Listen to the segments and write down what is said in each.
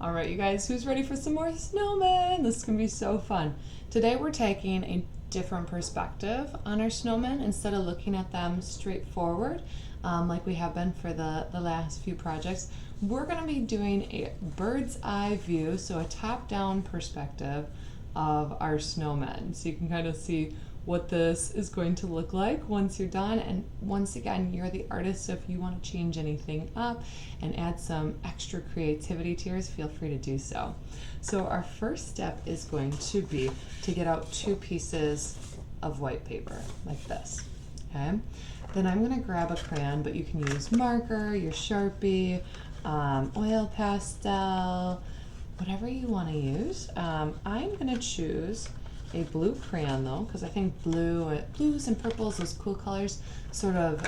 All right, you guys, who's ready for some more snowmen? This is gonna be so fun. Today we're taking a different perspective on our snowmen. Instead of looking at them straightforward, like we have been for the last few projects, we're gonna be doing a bird's eye view, so a top-down perspective of our snowmen. So you can kind of see what this is going to look like once you're done. And once again, you're the artist, so if you want to change anything up and add some extra creativity to yours, feel free to do so. So our first step is going to be to get out 2 pieces of white paper like this. Okay, then I'm going to grab a crayon, but you can use marker, your Sharpie, oil pastel, whatever you want to use. I'm going to choose a blue crayon though, because I think blues and purples, those cool colors, sort of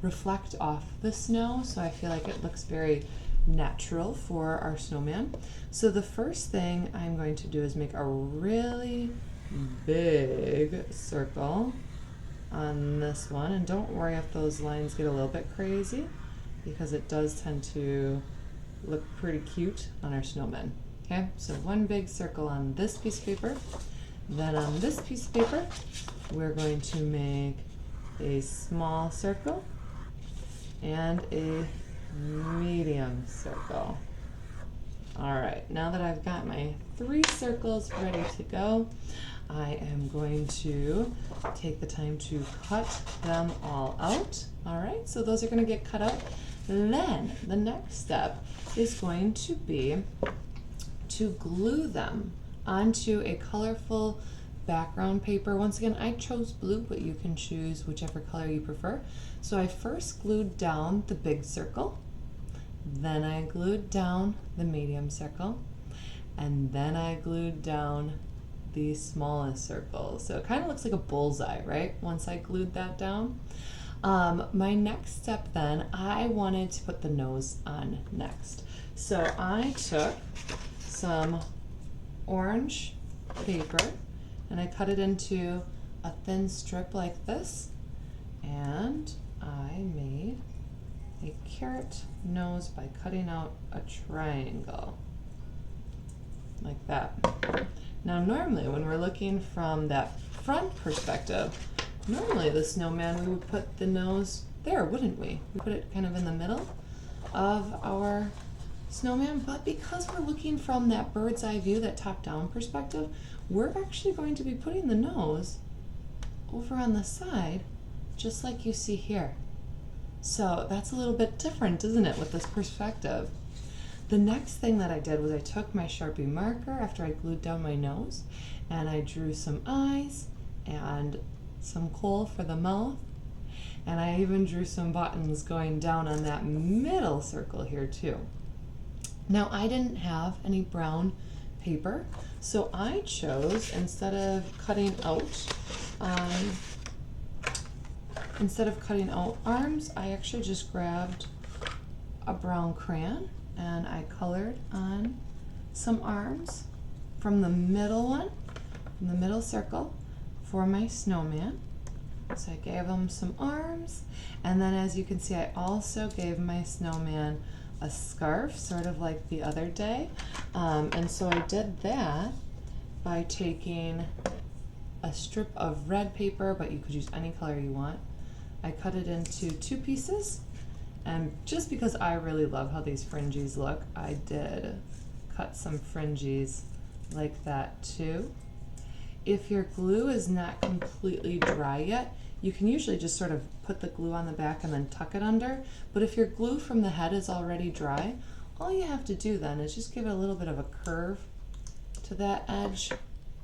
reflect off the snow, so I feel like it looks very natural for our snowman. So the first thing I'm going to do is make a really big circle on this one, and don't worry if those lines get a little bit crazy, because it does tend to look pretty cute on our snowmen. Okay, so one big circle on this piece of paper. Then on this piece of paper, we're going to make a small circle and a medium circle. All right, now that I've got my 3 circles ready to go, I am going to take the time to cut them all out. All right, so those are going to get cut out. Then the next step is going to be to glue them onto a colorful background paper. Once again, I chose blue, but you can choose whichever color you prefer. So I first glued down the big circle, then I glued down the medium circle, and then I glued down the smallest circle. So it kind of looks like a bullseye, right? Once I glued that down. My next step then, I wanted to put the nose on next. So I took some orange paper and I cut it into a thin strip like this, and I made a carrot nose by cutting out a triangle like that. Now normally when we're looking from that front perspective, normally the snowman, we would put the nose there, wouldn't we? We put it kind of in the middle of our snowman, but because we're looking from that bird's eye view, that top-down perspective, we're actually going to be putting the nose over on the side, just like you see here. So that's a little bit different, isn't it, with this perspective? The next thing that I did was I took my Sharpie marker after I glued down my nose, and I drew some eyes and some kohl for the mouth, and I even drew some buttons going down on that middle circle here too. Now I didn't have any brown paper, so I chose, instead of cutting out arms, I actually just grabbed a brown crayon and I colored on some arms from the middle one, from the middle circle for my snowman. So I gave him some arms, and then as you can see, I also gave my snowman a scarf, sort of like the other day. And so I did that by taking a strip of red paper, but you could use any color you want. I cut it into 2 pieces, and just because I really love how these fringes look, I did cut some fringes like that too. If your glue is not completely dry yet, you can usually just sort of put the glue on the back and then tuck it under. But if your glue from the head is already dry, all you have to do then is just give it a little bit of a curve to that edge,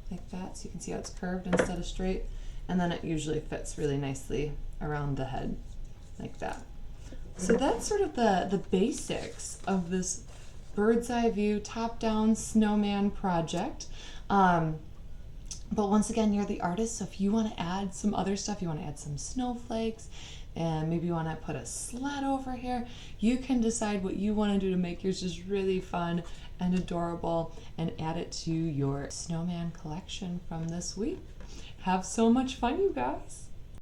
like that, so you can see how it's curved instead of straight. And then it usually fits really nicely around the head, like that. So that's sort of the basics of this bird's eye view, top-down snowman project. But once again, you're the artist, so if you want to add some other stuff, you want to add some snowflakes, and maybe you want to put a sled over here, you can decide what you want to do to make yours just really fun and adorable and add it to your snowman collection from this week. Have so much fun, you guys.